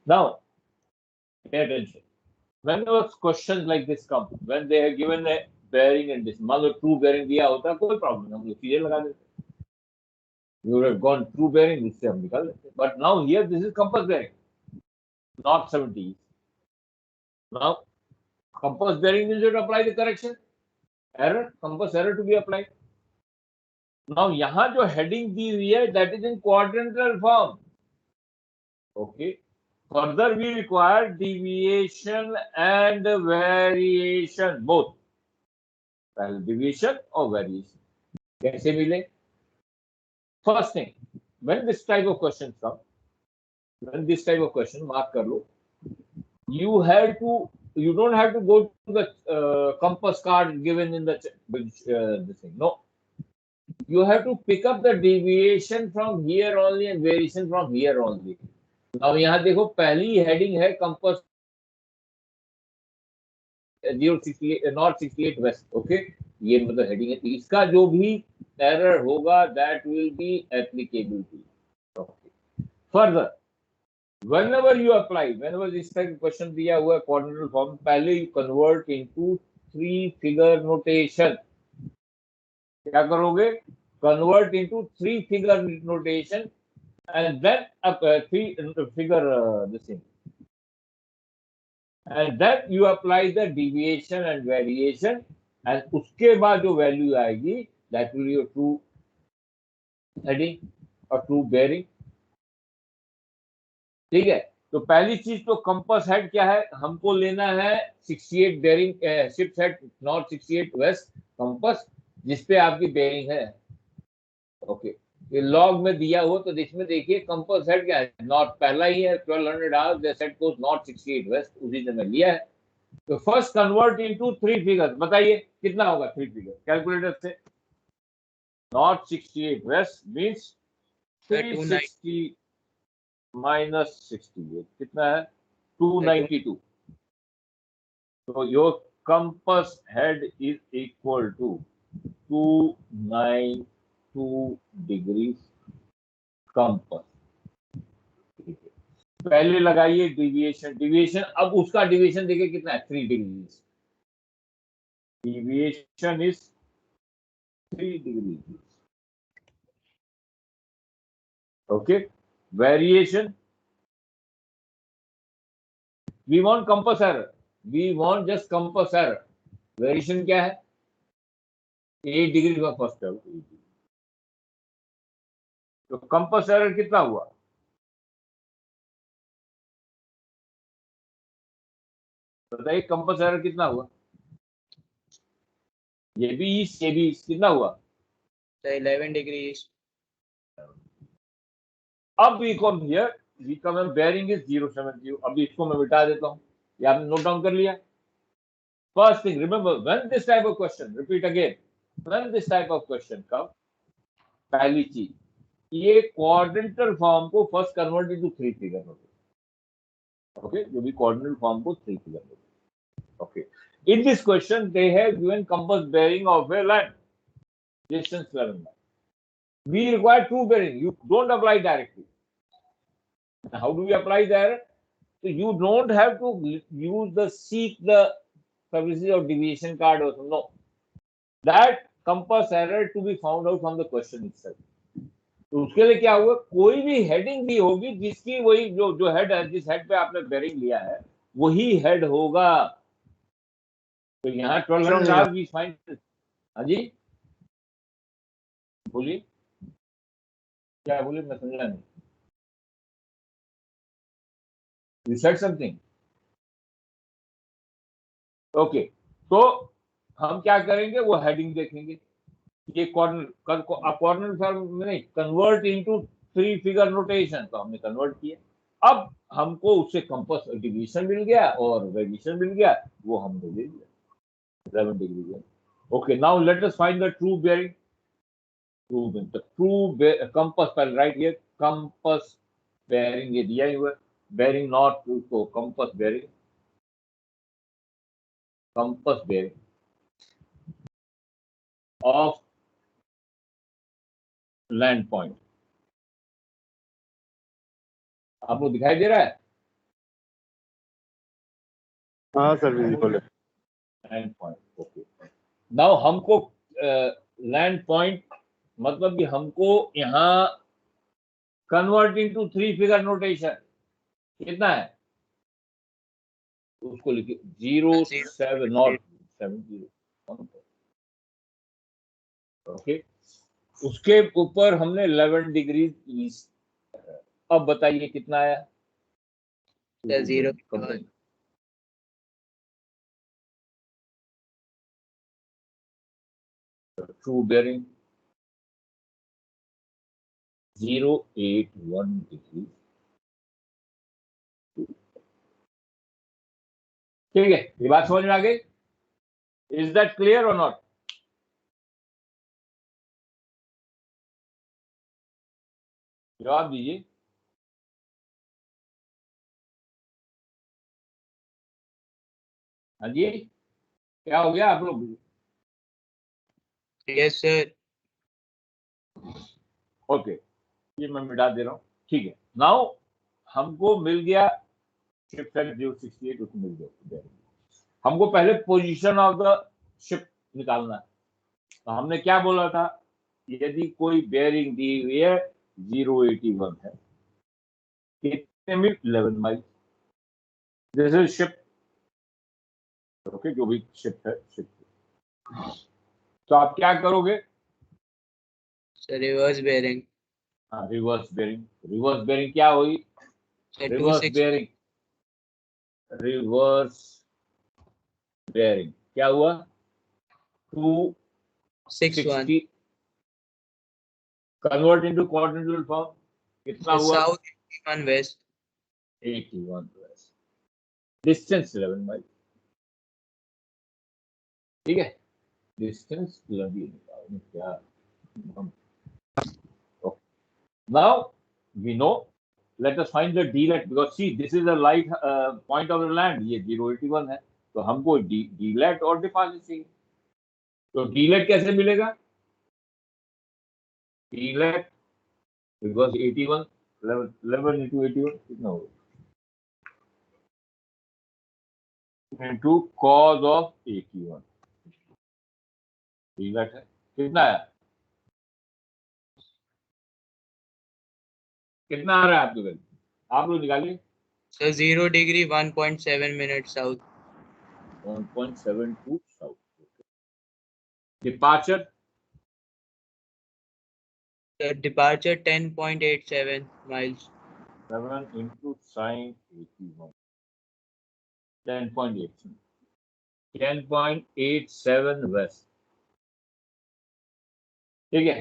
Now, pay attention. Whenever questions like this come, when they have given a bearing and this, मान लो true bearing दिया होता, कोई problem नहीं, हम लोग सीधे लगा देते. You would have gone true bearing, इससे हम निकाल देते. But now here this is compass bearing, not 70. Now, compass bearing means you have to apply the correction. Error, compass error to be applied. Now, यहाँ जो heading दी हुई है, that is in quadrantal form. Okay. Further, we require deviation and variation, both. Well, deviation or variation. कैसे मिले? First thing, when this type of questions come, mark कर लो. You don't have to go to the compass card given in the this thing. No. You have to pick up the deviation from here only and variation from here only. Now यहाँ देखो पहली heading है compass 068 north 68 waste. Okay, ये मतलब heading है. इसका जो भी एरर होगा that will be applicable to. Okay. Further, whenever this type of question दिया हुआ है quadrantal form, पहले you convert into 3-figure notation. क्या करोगे? Convert into 3-figure notation and then 3-figure this thing. And then you apply the deviation and variation, and उसके बाद जो value आएगी that will be your true heading or true bearing. ठीक है. तो पहली चीज तो कंपास हेड क्या है, हमको लेना है 68 bearing, ship head north 68 west compass, जिसपे आपकी बेयरिंग है. ओके, ये लॉग में दिया हो तो इसमें देखिए कंपास हेड क्या है, नॉर्थ पहला ही है 1200 hours, the set course north 68 west, उसी से मैं लिया है. तो फर्स्ट कन्वर्ट इनटू 3 फिगर्स. बताइए कितना होगा 3 फिगर कैलकुलेटर से. नॉर्थ 68 वेस्ट मींस 360 माइनस 68 कितना है 292. तो your compass head is equal to 292 degree compass. पहले लगाइए डिविएशन. अब उसका डिविएशन देखिए कितना है 3 degree. Deviation is 3 degree. Okay. Variation, we want compass error, we want just compass error. Variation क्या है 8 डिग्री का फर्स्ट है. तो कंपास एरर कितना हुआ, बताइए कंपास एरर कितना हुआ. ये भी कितना हुआ 11 डिग्री. अब we come here, we come bearing is 070. अभी इसको मैं मिटा देता हूं, ये आपने नोट डाउन कर लिया. First thing remember, when this type of question, repeat again, when this type of question come, पहली चीज ये क्वाड्रेंटल फॉर्म को फर्स्ट कन्वर्ट इनटू 3 फिगर हो. ओके, जो भी क्वाड्रेंटल फॉर्म को 3 फिगर हो. Okay, in this question they have given compass bearing of a line distance 11 miles. We require true bearing. You don't apply directly. How do we apply there? So you don't have to use seek the services of deviation card or something. No, that compass error to be found out from the question itself. तो उसके लिए क्या हुआ, कोई भी heading दी होगी जिसकी वही जो हेड है, जिस हेड पे आपने बेयरिंग लिया है वही हेड होगा. तो यहाँ 1200 आवर्स वी फाइंड. हाँ जी बोलिए, क्या बोले, मैं समझा नहीं. You said something. ओके, तो हम क्या करेंगे, वो हेडिंग देखेंगे. ये क्वाड्रेंटल फॉर्म में नहीं, कन्वर्ट इनटू 3 फिगर नोटेशन, तो हमने कन्वर्ट किया. अब हमको उससे कंपास डिवीजन मिल गया और वेरिएशन मिल गया, वो हमने ले लिया 11 degree. Okay, now let us find the true bearing. True compass पर राइट हियर, कंपास बेयरिंग ये दिया हुआ है. बेयरिंग नॉट ट्रू, तो compass bearing of land point. आपको दिखाई दे रहा है? हाँ सर विजिबल है। Land point, okay. नाउ हमको लैंड पॉइंट मतलब कि हमको यहाँ कन्वर्ट इनटू 3 फिगर नोटेशन कितना है उसको लिखिए 0.7 नॉट 70, ओके। उसके ऊपर हमने 11 डिग्री ईस्ट। अब बताइए कितना आया? 0 ट्रू बेयरिंग 081 डिग्री। ठीक है, ये बात समझ में आ गई? इज दैट क्लियर और नॉट? जवाब दीजिए। हाँ जी, क्या हो गया आप लोग? Yes sir. ओके, ये मैं मिटा दे रहा हूँ। ठीक है, नाउ हमको मिल गया शिप सेट 068, उसको मिल गया। हमको पहले पोजीशन ऑफ द शिप निकालना है। तो हमने क्या बोला था, यदि कोई बेयरिंग दी हुई है 081 है, कितने मील? 11 mile. This is ship, okay, जो भी शिप है शिप। तो आप क्या करोगे? Sir reverse bearing. हाँ, रिवर्स बेयरिंग। रिवर्स बेयरिंग क्या हुई? Sir reverse 26 bearing, reverse bearing क्या हुआ? 61 260 कन्वर्ट इनटू क्वाड्रेंटल फॉर्म कितना हुआ? South 81 west 81 west. Distance 11 mile. ठीक है, डिस्टेंस 11 क्या? Now we know. Let us find the DLAT because see this is a light point of the land. ये 081 है, तो हमको DLAT और डिपॉजिट चाहिए। तो DLAT कैसे मिलेगा? DLAT because 81 11 into 81 कितना होगा? into cos of 81। DLAT है कितना है? कितना आ रहा है आपके घर? आप लोग निकालिए। Sir 0 degree 1.7 minute south 1.72 south. Departure sir departure 10.87 miles 7 into sin 81 10.87 10.87 west. ठीक है,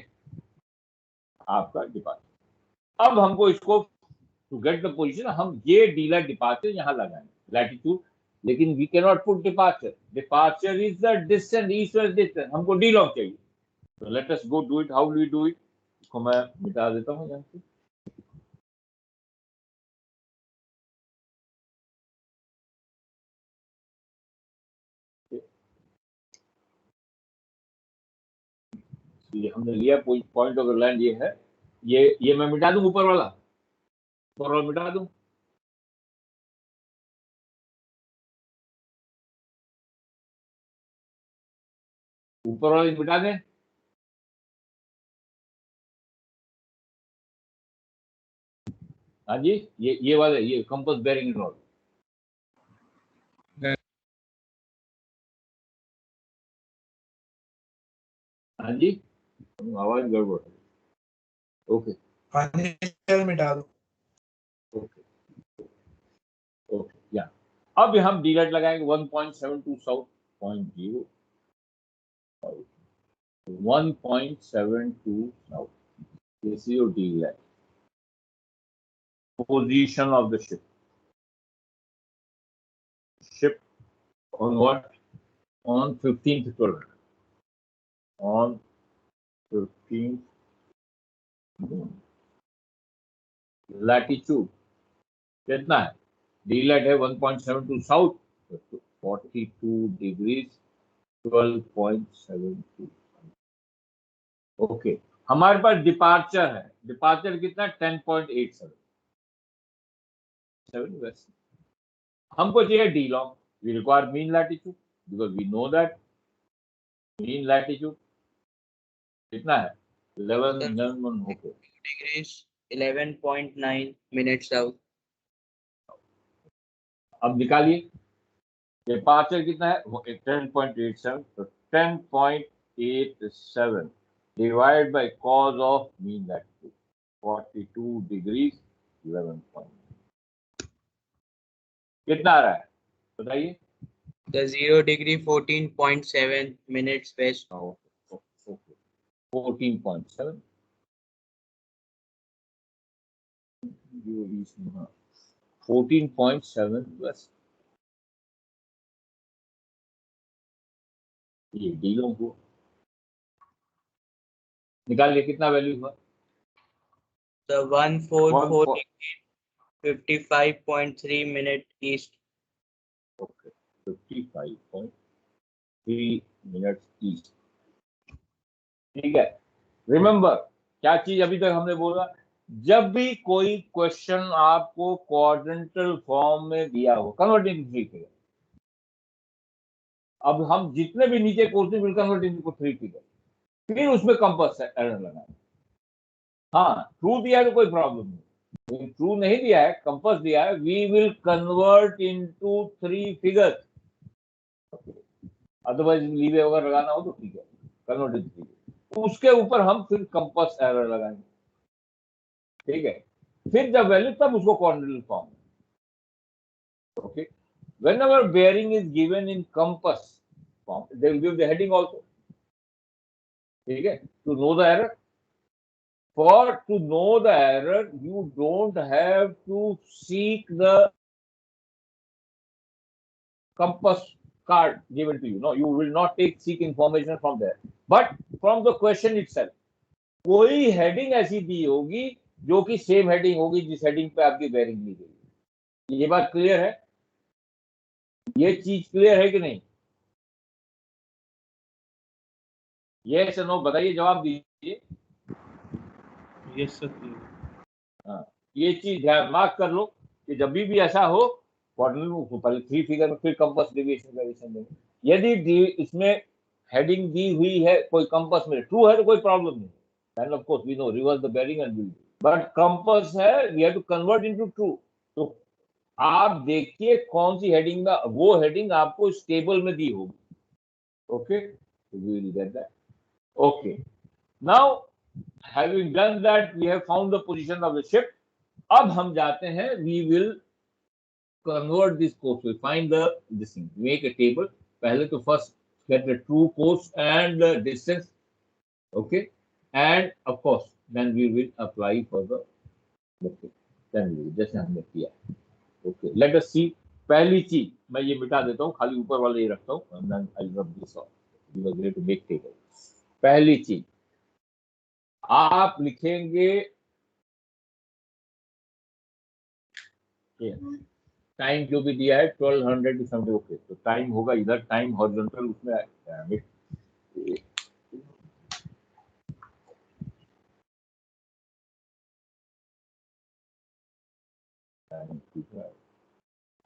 आपका डिपार्चर। अब हमको इसको टू गेट द पोजीशन हम ये डीलर डिपार्चर यहां लगाएंगे लैटिट्यूड, लेकिन we can not put departure. Departure is the distance, east west distance. हमको डी लॉन्ग चाहिए। तो let us go do it. How do we do it? इसको मैं मिटा देता हूं यहां से। ये हमने लिया पॉइंट ऑफ लैंड, ये है। ये मैं मिटा दूं ऊपर वाला? ऊपर वाला मिटा दूं? ऊपर वाला मिटा दें? हाँ जी, ये वाले, ये कंपास बेयरिंग रॉड। हाँ जी, आवाज गड़बड़ है। ओके मिटा दो। ओके ओके, या अब हम डीलेट लगाएंगे 1.72 south 0.0 1.72 south. This is your d lat position of the ship on what? On 15th 12 on 15th latitude कितना है? डीलेट है 1.72 साउथ 42 डिग्रीज 12.72। ओके, हमारे पास डिपार्चर है। डिपार्चर कितना? 10.87। 1.7 west. हमको चाहिए d long. We require mean latitude because we know that mean latitude कितना है 11 okay. degrees 11.9 minutes south. अब निकालिए ये पार्शियल कितना है 10.87 तो 10.87 divide by cos of mean latitude 42 degrees 11 point कितना आ रहा है बताइए The 0 degree 14.7 minutes west. okay 14.7 14.7 west ये डी लोग को निकालिए कितना वैल्यू हुआ The 144 degree 55.3 minute east. Okay 55.3 minutes east ठीक है रिमेंबर क्या चीज अभी तक हमने बोला जब भी कोई क्वेश्चन आपको क्वाड्रेंटल फॉर्म में दिया हो कन्वर्टिंग थ्री फिगर अब हम जितने भी नीचे question will convert into three figure फिर उसमें कंपास एरर लगाए हाँ ट्रू दिया है तो कोई प्रॉब्लम नहीं ट्रू नहीं दिया है कंपास दिया है we will convert into three figures otherwise leeway वगैरह लगाना हो तो ठीक है कन्वर्ट इनटू थ्री उसके ऊपर हम फिर कंपास एरर लगाएंगे ठीक है फिर जब वैल्यू तब उसको quadrantal form okay whenever bearing is given in compass form they will give the heading also ठीक है to know the error to know the error you don't have to seek the compass card given to you no you will not seek information from there but from the question itself कोई heading ऐसी दी होगी जो कि same heading होगी जिस heading पे आपकी bearing ली गई ये बात क्लियर है ये चीज क्लियर है कि नहीं यस नो बताइए जवाब दीजिए यस सर हाँ ये चीज ध्यान मार्क कर लो कि जब भी ऐसा हो पहले थ्री फिगर में फिर कंपास डेविएशन वेरिएशन देंगे यदि इसमें हेडिंग दी हुई है कोई कंपास में ट्रू है तो कोई प्रॉब्लम नहीं then of course we know reverse the bearing and we'll but compass है we have to convert into true तो आप देखिए कौन सी हेडिंग में वो हेडिंग आपको इस टेबल में दी होगी okay we will get that okay now having done that we have found the position of the ship अब हम जाते हैं we will convert this course we find the this thing make a table पहले तो first get the true course and the distance okay and of course then we will apply for the okay then we will जैसे हमने किया okay let us see पहली चीज मैं ये मिटा देता हूँ खाली ऊपर वाले ये रखता हूँ and then I'll rub this off you are going to make table पहली चीज आप लिखेंगे टाइम जो भी दिया है 1200 टू समथिंग ओके तो टाइम होगा इधर टाइम हॉरिजॉन्टल उसमें आएगा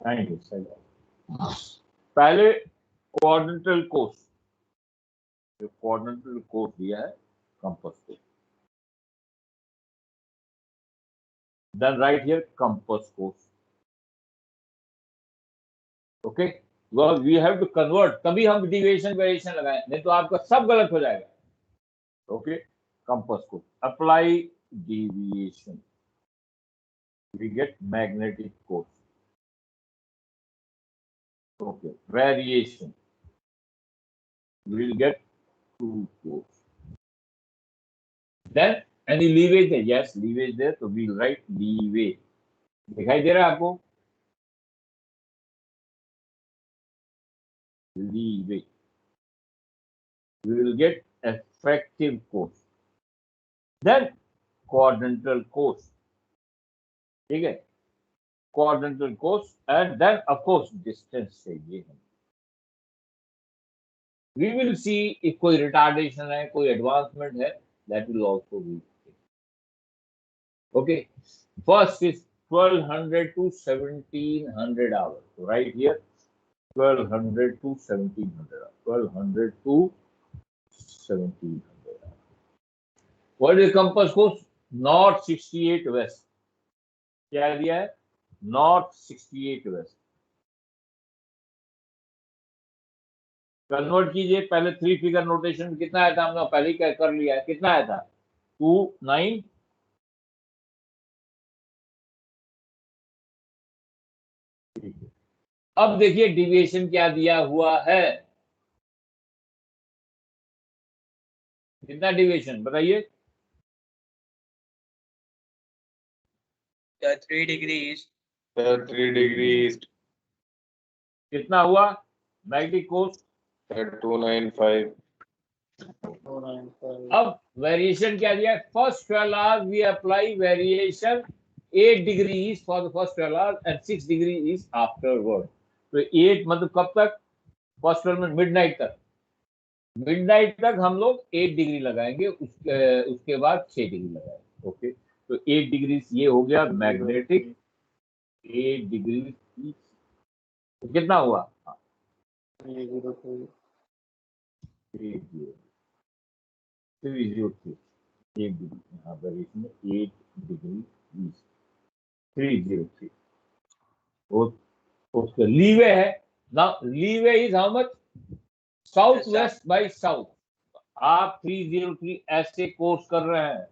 97 पहले क्वाड्रेंटल कोर्स जो क्वाड्रेंटल कोर्स दिया है कंपास को then right here compass course okay we have to convert तभी हम डिविएशन वेरिएशन लगाएं नहीं तो आपका सब गलत हो जाएगा ओके कंपास को apply deviation we get magnetic course okay variation we will get true course then any leeway there yes leeway there so we will write leeway दिखाई दे रहा है आपको leeway we will get effective course then quadrantal course ठीक है quadrantal course and then of course distance चाहिए we will see if कोई retardation है कोई advancement है that will also be okay first is 1200 to 1700 hours. So right here, 1200 to 1700 hours. 1200 to 1700 hours. What is the compass course? North 68 west. क्या दिया है? North 68 west. Convert कीजिए, पहले 3 figure notation कितना आया था, हमने पहले ही कर लिया है, कितना आया था? 29। अब देखिए डिविएशन क्या दिया हुआ है, कितना डिविएशन बताइए? 3 degrees. Sir, 3 degrees. कितना हुआ मैग्नेटिक कोर्स? Sir, 295. अब वेरिएशन क्या दिया है? First 12 hours we apply variation 8 degrees for the first 12 hours and 6 degrees afterward. तो 8 मतलब कब तक? फर्स्ट 12 में मिडनाइट तक. मिडनाइट तक हम लोग 8 डिग्री लगाएंगे, उसके बाद 6 डिग्री लगाएंगे. ओके, तो 8 डिग्री ये हो गया मैग्नेटिक. 8 डिग्री तो कितना हुआ? 303. 1 डिग्री यहाँ पर इसमें 8 डिग्री 303. उसका लीवे है ना. Leeway is how much? South west by south. आप 303 ऐसे कोर्स कर रहे हैं,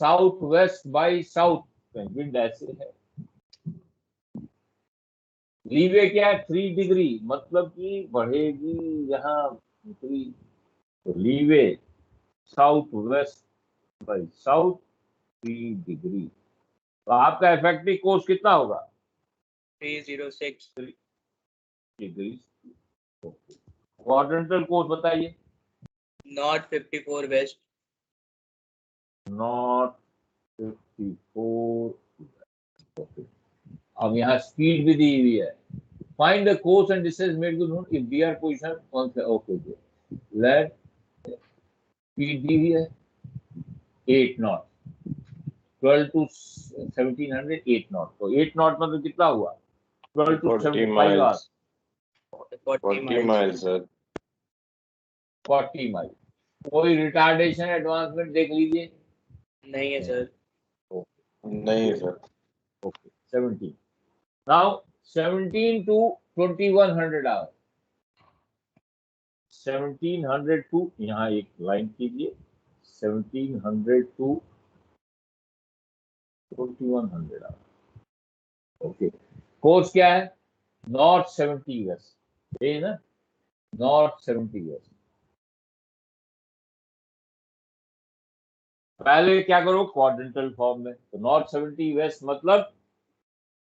south west by south, wind ऐसे है. लीवे क्या है? 3 डिग्री, मतलब कि बढ़ेगी यहाँ 3. तो leeway south west by south 3 degree. तो आपका इफेक्टिव कोर्स कितना होगा? 306 डिग्री. क्वाड्रेंटल कोर्स बताइए. North 54 west. नॉट 54. ओके, अब यहाँ स्पीड भी दी हुई है. Find the course and distance made to note if we are position on. Okay, let speed दी हुई है 8 नॉट. 12 to 1700 8 not. तो 8 नॉट मतलब कितना हुआ? 12 to 40 75 hours. miles. 40 miles, sir. 40 mile. कोई रिटार्डेशन एडवांसमेंट देख लीजिए. नहीं है सर. नहीं, sir. Okay, 17. Now 17 to 2100 hours. 1700 to, यहाँ एक लाइन कीजिए, 1700 to 2100 hours. ओके, कोर्स क्या है? North 70 west. ये ना, नॉर्थ 70 वेस्ट. पहले क्या करो? क्वाड्रेंटल फॉर्म में. तो नॉर्थ 70 वेस्ट मतलब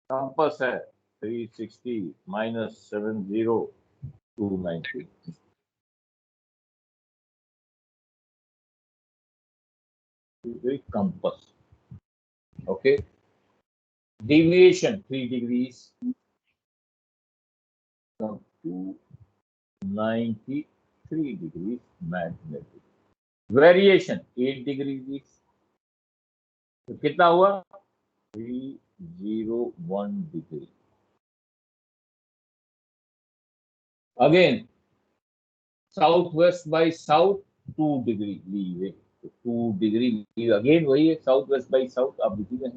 कंपास है 360 minus 70 290. Compass. Okay, deviation 3 degrees from 293 degrees magnetic. Variation 8 degrees. तो कितना हुआ? 301 degree. Again, southwest by south 2 degree leeway. तो 2 degree अगेन वही है, साउथ वेस्ट बाई साउथ आप लिखी हैं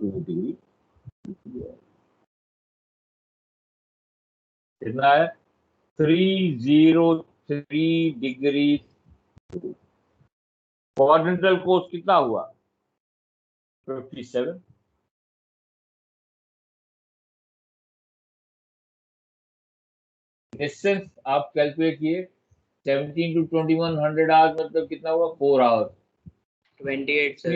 2 डिग्री. कितना है? 303 डिग्री. क्वाड्रेंटल कोर्स कितना हुआ? 57. डिस्टेंस आप कैलकुलेट किए. 17 to 2100 आवर्स मतलब कितना हुआ? 4 आवर्स. 28 सर.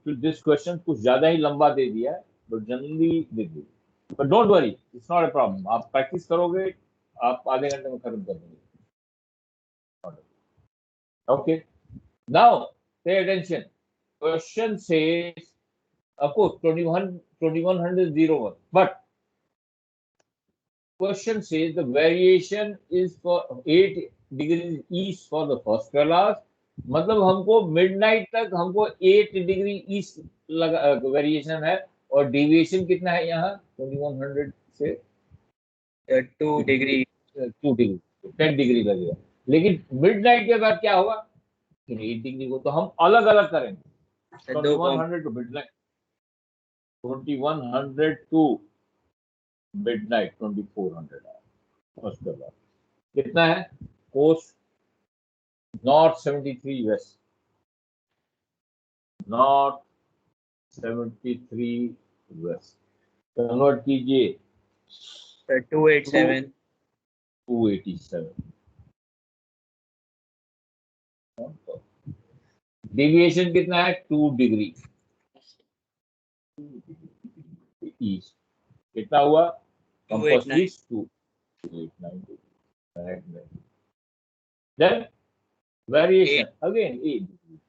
दिस क्वेश्चन कुछ ज्यादा ही लंबा दे दिया है, बट जनरली दे दिया. But don't worry, it's not a problem. आप प्रैक्टिस करोगे, आप आधे घंटे में खत्म कर देंगे. Okay, now pay attention. Question says, of course 2101, but question says the variation is for 8 degrees east for the first 12 hours मतलब हमको मिडनाइट तक हमको 8 डिग्री ईस्ट लगा वेरिएशन है, और डेविएशन कितना है यहाँ 2100 से 2 degree. 2 डिग्री, 10 डिग्री लगेगा। लेकिन मिडनाइट के बाद क्या होगा, 8 डिग्री को तो हम अलग अलग करेंगे। 2100 टू मिडनाइट, 2100 टू मिडनाइट 2400 उसके बाद कितना है, course north 73 west, north 73 west, convert कीजिए 287. 287। डेविएशन कितना है 2 डिग्री ईस्ट, कितना हुआ, compass 289. East 289, then variation again 8 degree,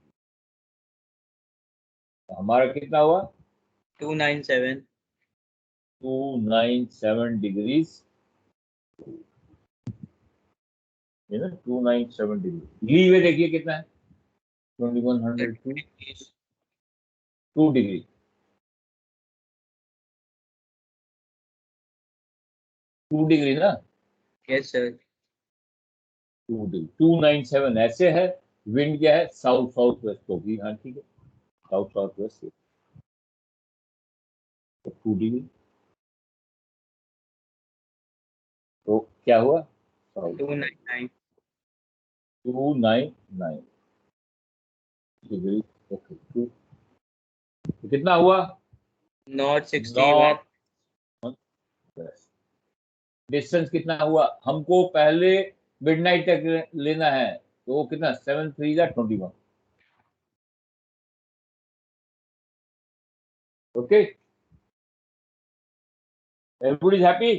हमारा कितना हुआ 297. 297 डिग्रीज, ये ना 297 डिग्री। लीवे देखिए कितना है 2100 टू 2 डिग्री, 2 डिग्री ना, Yes, sir. 2 डिग्री 297 ऐसे है। विंड क्या है, साउथ साउथ वेस्ट होगी, हाँ ठीक है, साउथ साउथ वेस्ट, तो 2 डिग्री, तो क्या हुआ 299. 299 डिग्री, ओके 2, तो कितना हुआ North 61. नॉर्थ वेस्ट, डिस्टेंस कितना हुआ, हमको पहले मिडनाइट तक लेना है, तो वो कितना 7 3 21, ओके, एवरीबॉडी इज हैप्पी,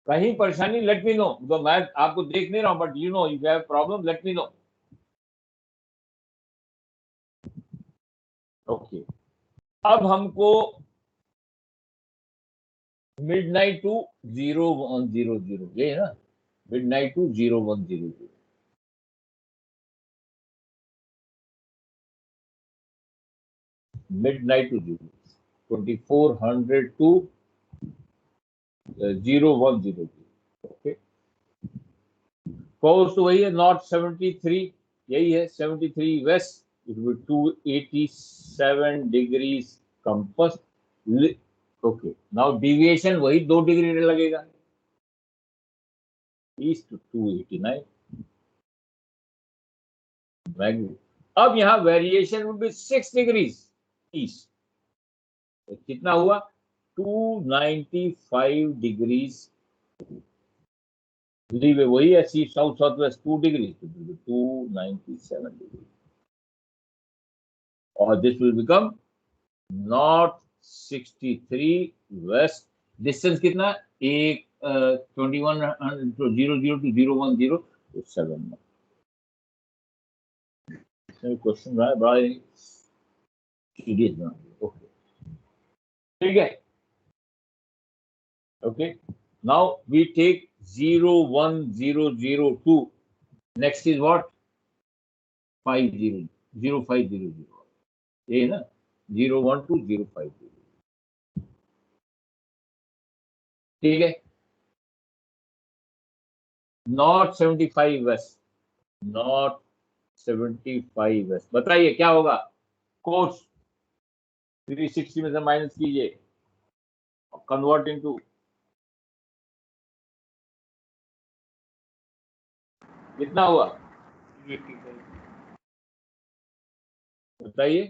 कहीं परेशानी लेट मी नो, तो मैं आपको देख नहीं रहा हूं, but you know if you have problem let me know, okay. अब हमको मिडनाइट टू 0100, ये है ना, midnight to 0100, midnight to 2400 to 0100, ओके। कोर्स तो वही है, नॉर्थ 73, यही है 73 west, it will 287 degrees compass, okay. Now deviation वही 2 डिग्री लगेगा, ईस्ट टू 289 मैग्नीट्यूड। अब यहाँ variation will be 6 degrees east, तो कितना हुआ 295 डिग्रीज, लीवे वही है, see south south west 2 degree, 297 degree, और this will become north 63 west, distance कितना, एक 2100 टू 010 तो 7, क्वेश्चन रहा है बड़ा सीरियस बना, ओके ठीक है, okay. Now we take 01002, next is what 50 0500, ये है ना 01205, ठीक है। नॉर्थ 75 वेस्ट, नॉर्थ 75 वेस्ट, बताइए क्या होगा, कोर्स 360 में से माइनस कीजिए, कन्वर्ट इनटू, कितना हुआ 285. बताइए,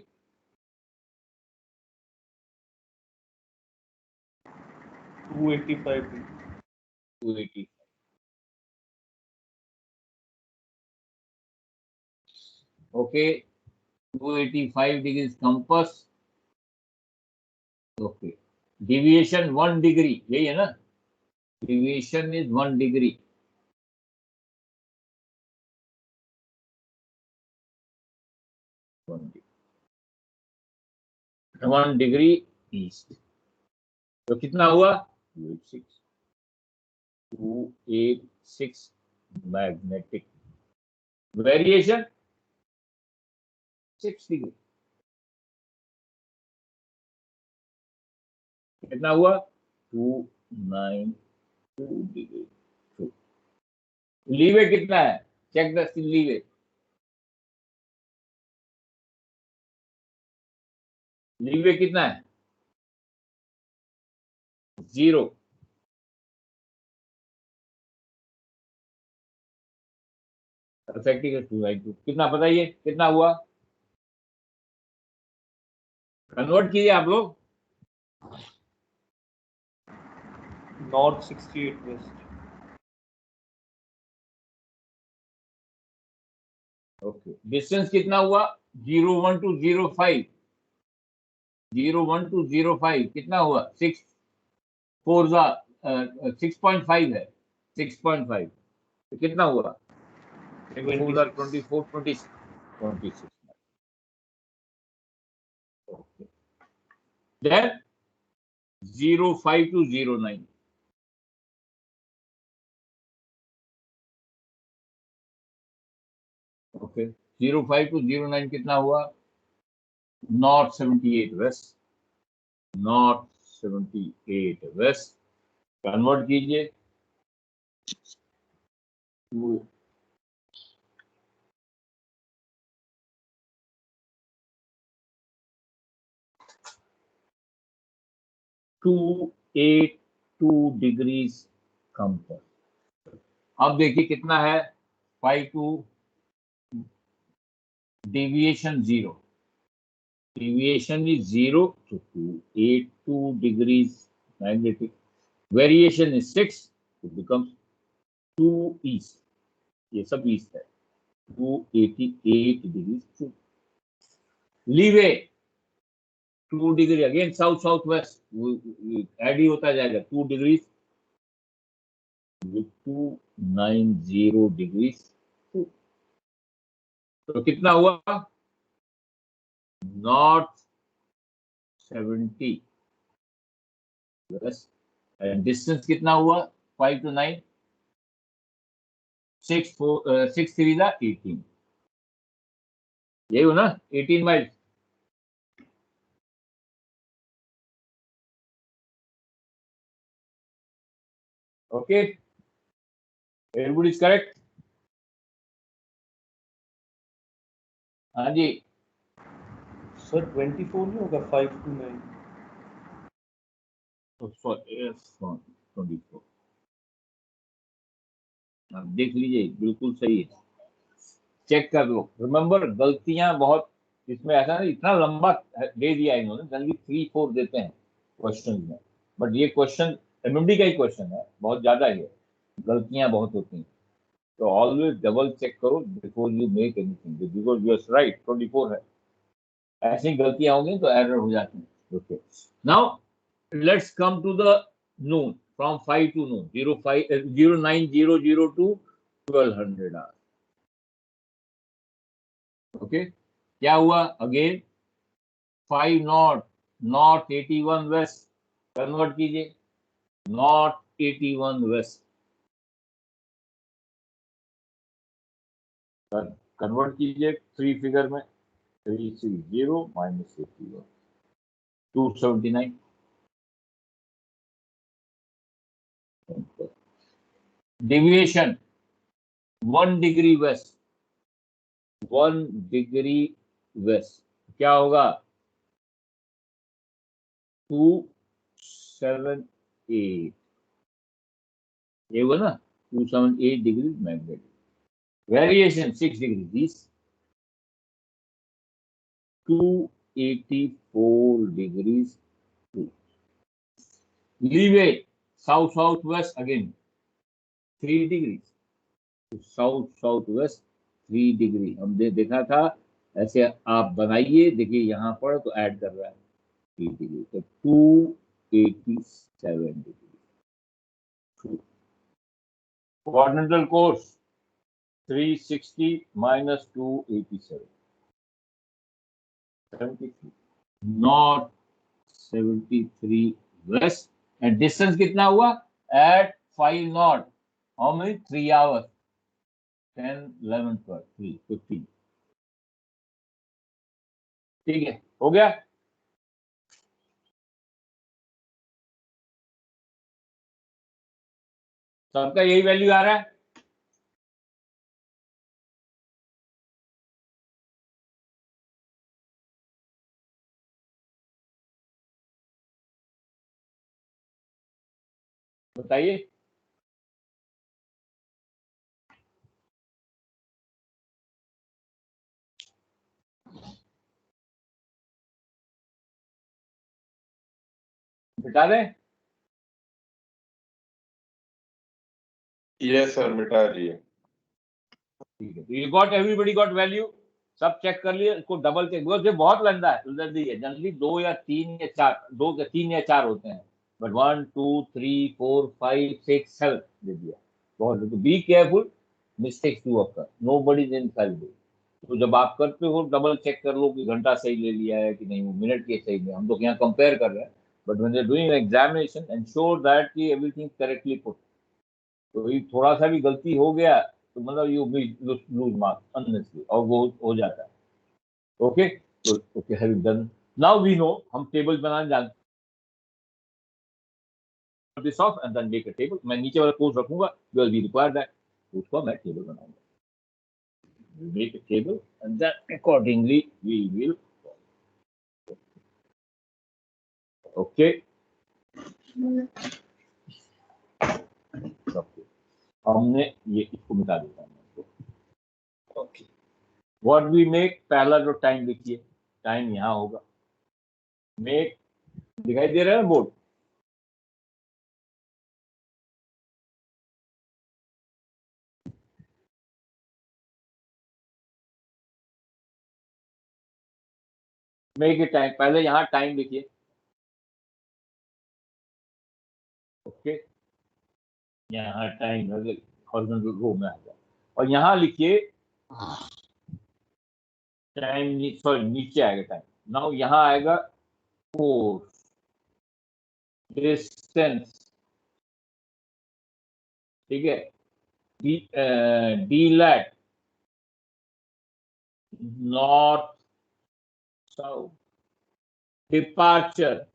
285. 280, okay 285 degrees compass, okay. Deviation 1 degree, यही है ना, deviation is 1 degree, 1 degree east, तो कितना हुआ 286 मैग्नेटिक वेरिएशन 6 डिग्री, कितना हुआ 292 डिग्री। लीवे कितना है, चेक द लीवे, लीवे कितना है 0। इफेक्टिव 292 कितना बताइए कितना हुआ, कन्वर्ट कीजिए आप लोग। North 68 west. ओके, डिस्टेंस कितना हुआ 01205, 01205 कितना हुआ 6 4 6.5 है, 6.5 तो कितना हुआ 26. 24 26 26। Okay, then 05 to 09, okay 05 to 09 कितना हुआ north 78 west, north 78 west, convert कीजिए to 282 डिग्रीज कम पर। अब देखिए कितना है 52 deviation 0, deviation is 0 to 282 degrees magnetic, variation is 6, it becomes 2 east, ये सब ईस्ट है 288 degrees। Leeway 2 degree, again south south west add ही होता जाएगा 2 डिग्री, 290 डिग्री, तो कितना हुआ नॉर्थ 70 वेस्ट, एंड डिस्टेंस कितना हुआ 5 to 9, 6 3 18, यही हो ना 18 mile. Okay, everybody is correct. हाँ जी Sir, 24 नहीं होगा 5 to 9. 24, आप देख लीजिए बिल्कुल सही है, चेक कर लो। रिमेंबर गलतियां बहुत इसमें, ऐसा नहीं इतना लंबा दे दिया इन्होंने, जल्दी 3 4 देते हैं क्वेश्चन में, बट ये क्वेश्चन एमएमडी का ही क्वेश्चन है, बहुत ज्यादा ही है, गलतियां बहुत होती हैं, तो ऑलवेज डबल चेक करो before you make anything, because you are right 24 है, ऐसी गलतियां होंगी तो एरर हो जाती है। Okay, now let's come to the noon, from 5 to noon, 0900 to 1200 hours। Okay, क्या हुआ again 5 north, north 81 west, convert कीजिए नॉर्थ 81 वेस्ट, कन्वर्ट कीजिए 3 फिगर में, 360 minus 81 279, deviation 1 degree west, 1 degree west क्या होगा 278, ये हुआ ना 278 degree magnetic, variation 6 degree, this 284 degrees, leeway south south west again 3 degree, south south waste 3 degree, हमने देखा था ऐसे आप बनाइए, देखिए यहाँ पर तो ऐड कर रहा है 3 डिग्री, तो 287 degree. Quadrantal course 360 minus 287, 73, north 73 west, and distance कितना हुआ at 5 knot, how many 3 hours, 10, 11, 12, 3, 15। ठीक है, हो गया। सबका यही वैल्यू आ रहा है। बताइए। मिटा दें? यस सर, मिटा दिए। ठीक है, you got, everybody got value. सब चेक कर लिए, इसको डबल चेक, बिकॉज ये बहुत लंबा है, जल्दी है। जनरली 2 या 3 या 4, 2 या 3 या 4 होते हैं, बट 1 2 3 4 5 6 7 दे दिया। बहुत, be careful, mistakes do occur, nobody is infallible. तो जब आप करते हो, डबल चेक कर लो कि घंटा सही ले लिया है कि नहीं, वो मिनट के सही में। हम तो यहाँ कंपेयर कर रहे हैं, but when you are doing examination ensure that कि एवरीथिंग करेक्टली पुट। तो ये थोड़ा सा भी गलती हो गया तो मतलब यू लूज मार्क्स अननेसेसरी, और वो हो जाता है। ओके, तो okay, have done. Now we know, हम टेबल बनाना जानते हैं। This of and then make a table. मैं नीचे वाला कोर्स रखूंगा, विल बी रिक्वायर्ड दैट, उसको मैं टेबल बनाऊंगा। Make a table and then accordingly we will. Okay, हमने ये, इसको मिटा देता हूँ। ओके, व्हाट वी मेक, पहला जो टाइम लिखिए, टाइम यहाँ होगा। मेक, दिखाई दे रहा है बोर्ड? मेक ए टाइम, पहले यहाँ टाइम लिखिए। ओके, यहाँ टाइम हॉरिजॉन्टल रो में आ गया, और यहाँ लिखिए टाइम, सॉरी नीचे आएगा टाइम। नाउ यहाँ आएगा कोर्स, डिस्टेंस, ठीक है, D lat, north south, departure,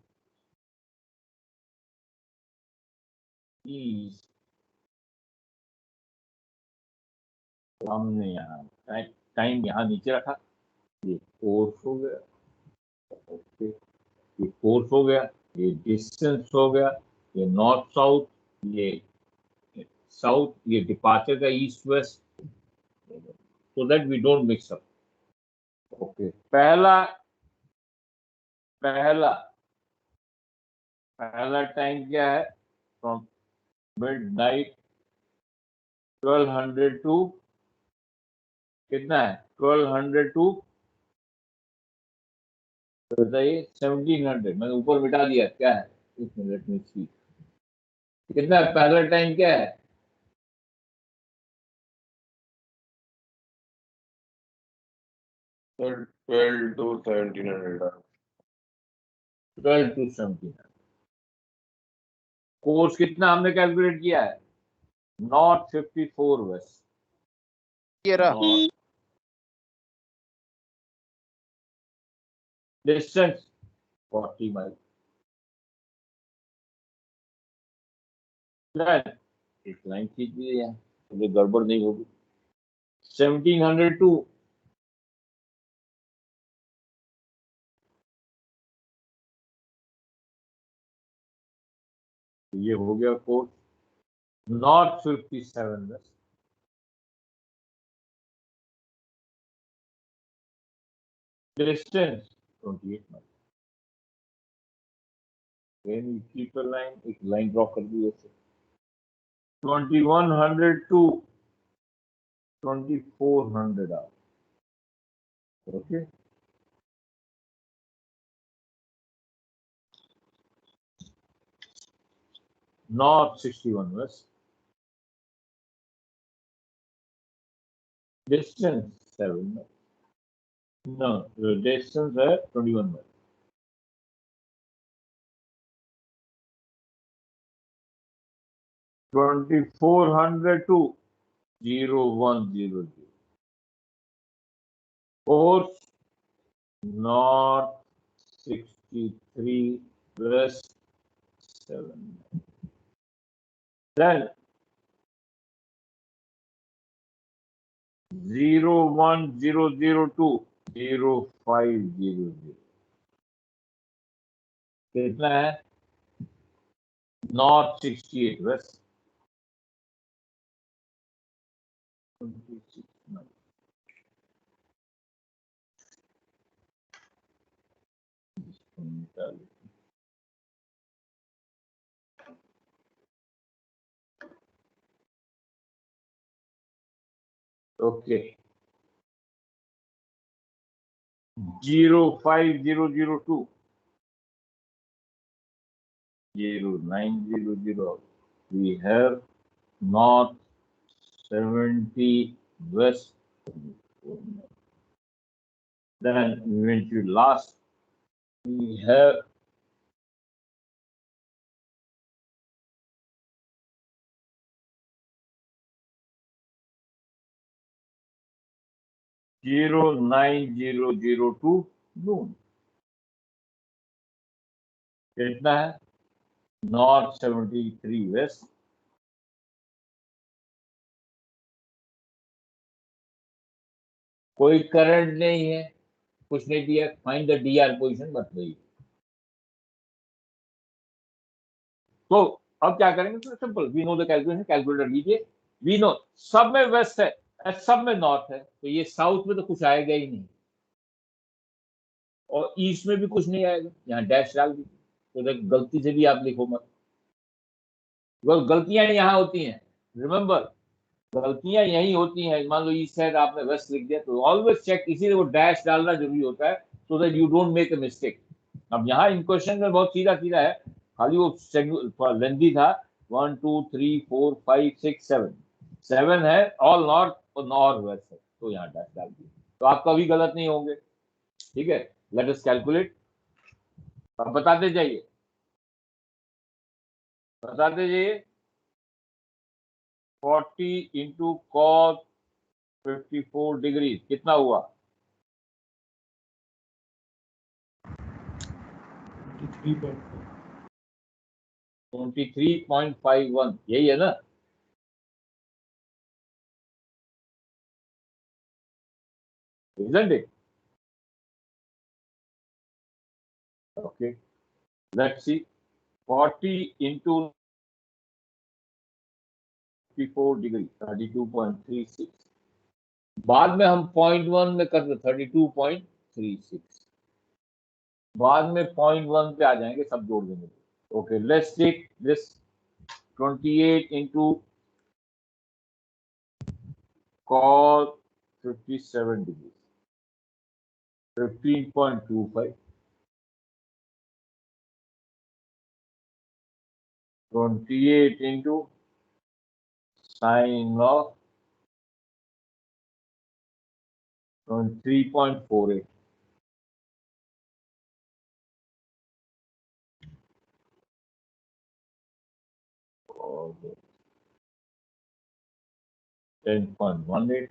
east. तो हमने यहाँ टाइम यहाँ नीचे रखा, ये कोर्स हो गया। ओके, ये कोर्स हो गया, ये डिस्टेंस हो गया, ये नॉर्थ साउथ, ये साउथ, ये डिपार्चर का east west, so that we don't mix up. Okay, पहला पहला पहला टाइम क्या है? फ्रॉम मिडनाइट 1200 टू, कितना है? 1200 टू, बताइए। 1700, मैंने ऊपर मिटा दिया, क्या है? एक मिनट में सी, कितना है पहला टाइम, क्या है? Sir 12 to 1700। 12 टू 1700। कोर्स कितना हमने कैलकुलेट किया है? North 54 west. ये रहा। Distance 40 mile. एक लाइन खींच दीजिए यहाँ, तो गड़बड़ नहीं होगी। 1700 टू, ये हो गया course. North 57 west, distance 28 mile. Then you keep a line, एक लाइन ड्रॉ कर दी ऐसे। 2100 to 2400 hour. Okay, north 61 west, distance 7 mile. No, distance है 21 mile. 2400 to 0100. Course north 63 west 7. Then 01002 0500. कितना है? North 68 west 26. Okay 05002 0900. We have north 70 west. Then we went to last. We have 09002 noon. कितना है? North 73 waste. कोई current नहीं है, कुछ नहीं दिया. फाइंड द डीआर पोजीशन बताइए. तो अब क्या करेंगे? तो simple, we know the calculation. Calculator लीजिए. वी नो सब में वेस्ट है, सब में नॉर्थ है, तो ये साउथ में तो कुछ आएगा ही नहीं, और ईस्ट में भी कुछ नहीं आएगा. यहाँ डैश डाल दीजिए, तो गलती से भी आप लिखो मत. गलतियां यहाँ होती हैं. रिमेंबर, गलतियां यही होती हैं. मान लो ईस्ट साइड आपने वेस्ट लिख दिया, तो ऑलवेज चेक, इसीलिए वो डैश डालना जरूरी होता है, so that you don't make a mistake. अब यहाँ इन क्वेश्चन में बहुत सीधा सीधा है, खाली वो लेंथी था. 1 2 3 4 5 6 7 7 है, ऑल नॉर्थ और नॉर्थ वेस्ट है, तो यहाँ डैश डाल दिया, तो आप कभी गलत नहीं होंगे. ठीक है, लेट अस कैलकुलेट. अब बताते जाइए. 40 इंटू cos 54 डिग्री कितना हुआ? 23.51. यही है ना? Isn't it? Okay. Let's see. 40 into 54 degree 32.36. बाद में हम 0.1 में कर दे 32.36. बाद में 0.1 पे आ जाएंगे, सब जोड़ देंगे. Okay, let's take this 28 into cos 57 degree 15.25. 28 into sin of 3.48. Okay. 10.18.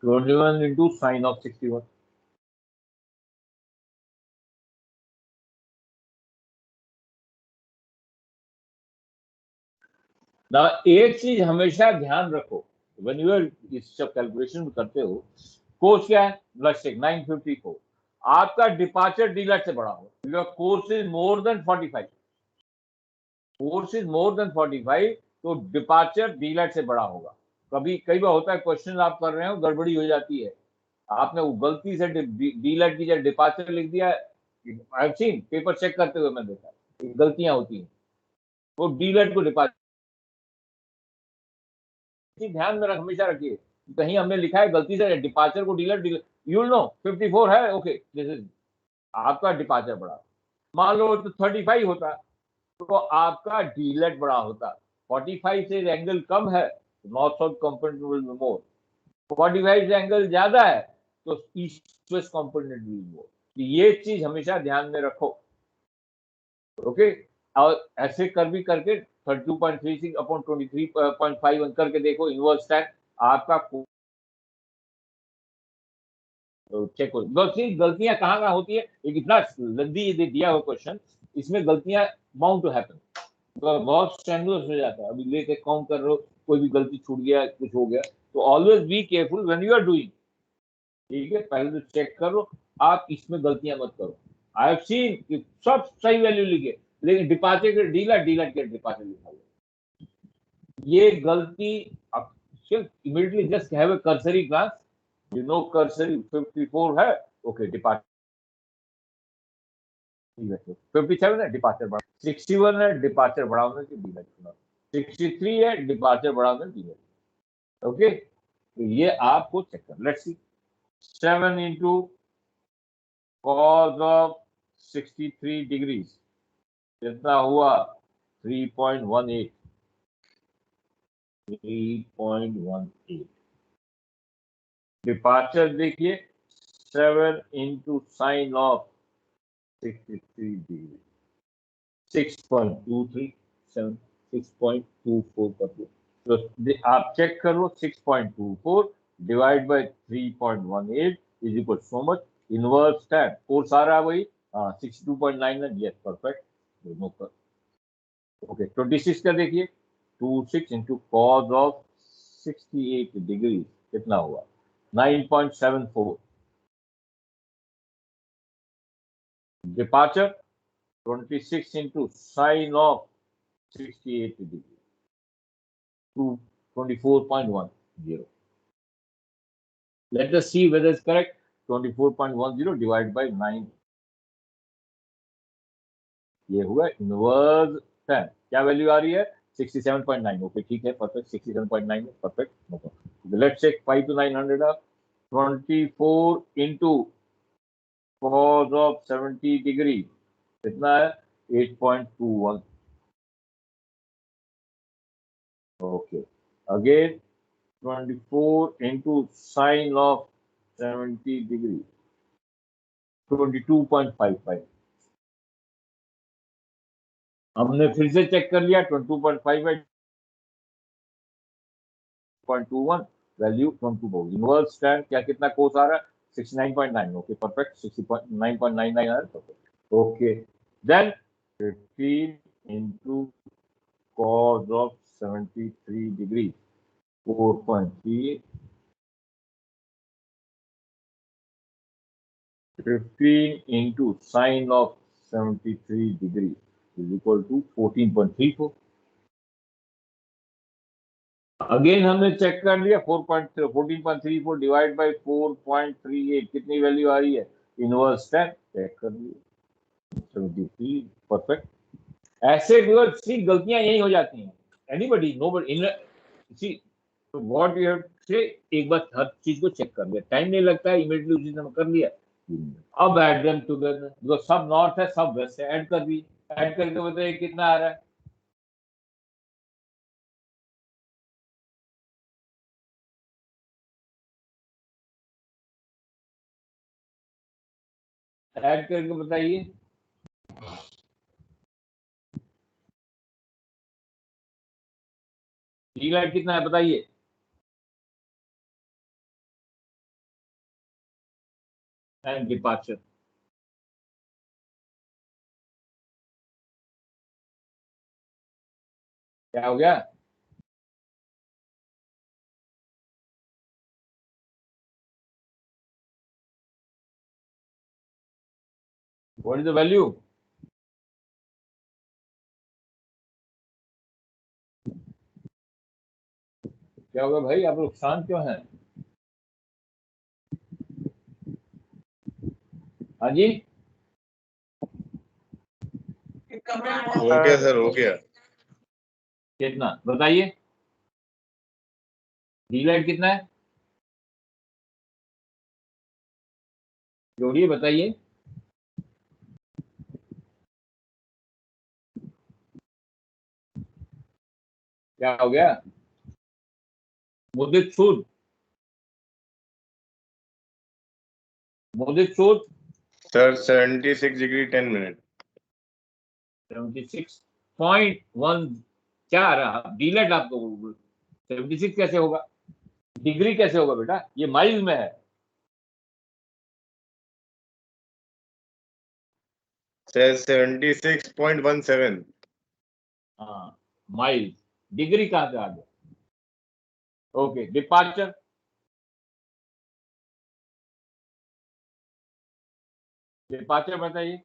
21 into sin of 61. ना एक चीज हमेशा ध्यान रखो, व्हेन यू इस सब कैलकुलेशन करते हो, कोर्स क्या है? Let's take 954. आपका डिपार्चर डीलेट से बड़ा हो. Your course is more than 45. Course is more than 45, तो डिपार्चर डीलेट से बड़ा होगा. कई बार होता है क्वेश्चन आप कर रहे हो, गड़बड़ी हो जाती है, आपने वो गलती से डीलेट की जगह डिपार्चर लिख दिया. I have seen, paper check करते हुए मैं देखा, गलतियां होती हैं. वो डीलेट को डिपार्चर ध्यान में हमेशा रखिए. कहीं हमने लिखा है गलती से डिपार्चर को डीलेट, यू विल नो 54 है, ओके, दिस इज आपका डिपार्चर बड़ा. मान लो तो 35 होता, तो आपका डीलेट बड़ा होता. 45 से एंगल कम है, north south component will be more. 45 से एंगल ज्यादा है, तो east west component will be more. ये चीज हमेशा ध्यान में रखो. ओके, और ऐसे कर भी करके 32.36 अपॉन 23.51 करके देखो इनवर्स टैन आपका चेक हो। गलतियां कहाँ होती है, एक इतना लंबी ये दिया हुआ क्वेश्चन, इसमें गलतियां बाउंड टू हैपन, बहुत स्ट्रेंगुलर हो जाता है। अभी लेके काउंट कर रहे हो, कोई भी गलती छूट गया, कुछ हो गया, तो always be careful when you are doing. ठीक है, पहले तो चेक करो, आप इसमें गलतियां मत करो। आई हैव सीन कि सब सही वैल्यू लिखे, लेकिन डिपार्चर के डीलर के डिपार्चर लिखा हुआ, ये गलती। अब immediately just have a cursory glance, you know cursory 54 है, ओके डिपार्चर 57 है, डिपार्चर बढ़ा, 61 है, डिपार्चर बढ़ाने के डीलर चुना, 63 है, डिपार्चर बढ़ाने डीलर, ओके। तो ये आपको चेक कर, let's see 7 into cos of 63 degrees कितना हुआ 3.18 डिपार्चर देखिए 7 into sin of 63 degree 6.23 6.24 कर दो, तो आप चेक करो 6.24 divide by 3.18 is equal so much inverse tan, और सारा वही 62.99, यस परफेक्ट, दोनों का ओके। 26 का देखिए 26 into cos of 68 डिग्री कितना हुआ 9.74 departure 26 into sin of 68 degree to 24.10. Let us see whether it's correct. 24.10 divided by 9. ये हुआ इनवर्स tan, क्या वैल्यू आ रही है 67.9, ओके ठीक है perfect, 67.9 perfect. Let's check 5 to 900 are 24 into cos of 70 degree कितना है 8.21, okay, again 24 into sin of 70 degree 22.55, हमने फिर से चेक कर लिया 22.5.21 वैल्यू 22 इनवर्स tan क्या कितना कोस आ रहा है 69.9, ओके परफेक्ट 69.99 आ रहा है perfect, okay. Then 15 into cos of 73 degree 4.3 15 into sin of 73 degree is equal to 14.34। Again हमने चेक कर लिया 14.34 डिवाइड बाय 4.38 कितनी वैल्यू आ रही है इनवर्स tan, चेक कर लिया 73 परफेक्ट। ऐसे सी गलतियां यही हो जाती हैं, anybody nobody in see what you have से एक बार हर चीज को चेक कर लिया, टाइम नहीं लगता है, इमीडिएटली उसी समय कर लिया। अब ऐड देम टुगेदर, जो सब नॉर्थ है सब वेस्ट है, ऐड कर दी, ऐड करके बताइए कितना आ रहा है ऐड करके बताइए लाइट कितना है बताइए एंड डिपार्चर क्या हो गया व्हाट इज द वैल्यू क्या होगा भाई, आप लोग शांत क्यों हैं? हाँ जी हो गया सर, हो गया। कितना बताइए, डी लाइट कितना है जोड़िए बताइए क्या हो गया मुदित सूद सर 76 डिग्री 10 मिनट 76.10 क्या आ रहा है डीलेट आपको 76 कैसे होगा, डिग्री कैसे होगा बेटा, ये माइल में है। Says 76.17. हाँ माइल, डिग्री कहां से आ गया। ओके डिपार्चर, डिपार्चर बताइए।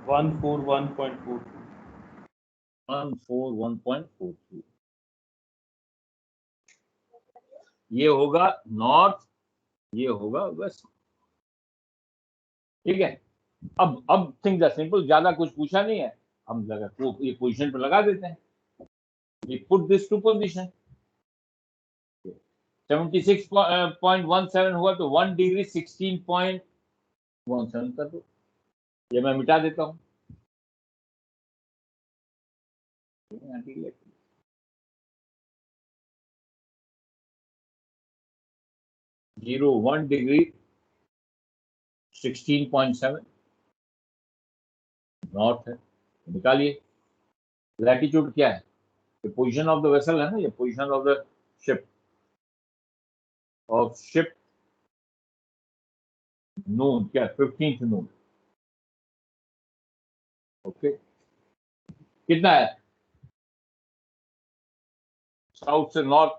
One four 1.43. 141.43, ये होगा नॉर्थ, ये होगा वेस्ट। ठीक है, अब थिंग्स आर सिंपल, ज्यादा कुछ पूछा नहीं है, हम लगा ये पोजीशन पर लगा देते हैं। We put this to position, 76.17 हुआ तो 1 डिग्री 16.17 कर दो, ये मैं मिटा देता हूँ। 1 डिग्री 16.7 नॉर्थ है, निकालिए। लैटिट्यूड क्या है, ये पोजीशन ऑफ द वेसल है ना, ये पोजीशन ऑफ द शिप नून, क्या 15th नून। ओके कितना है, साउथ से नॉर्थ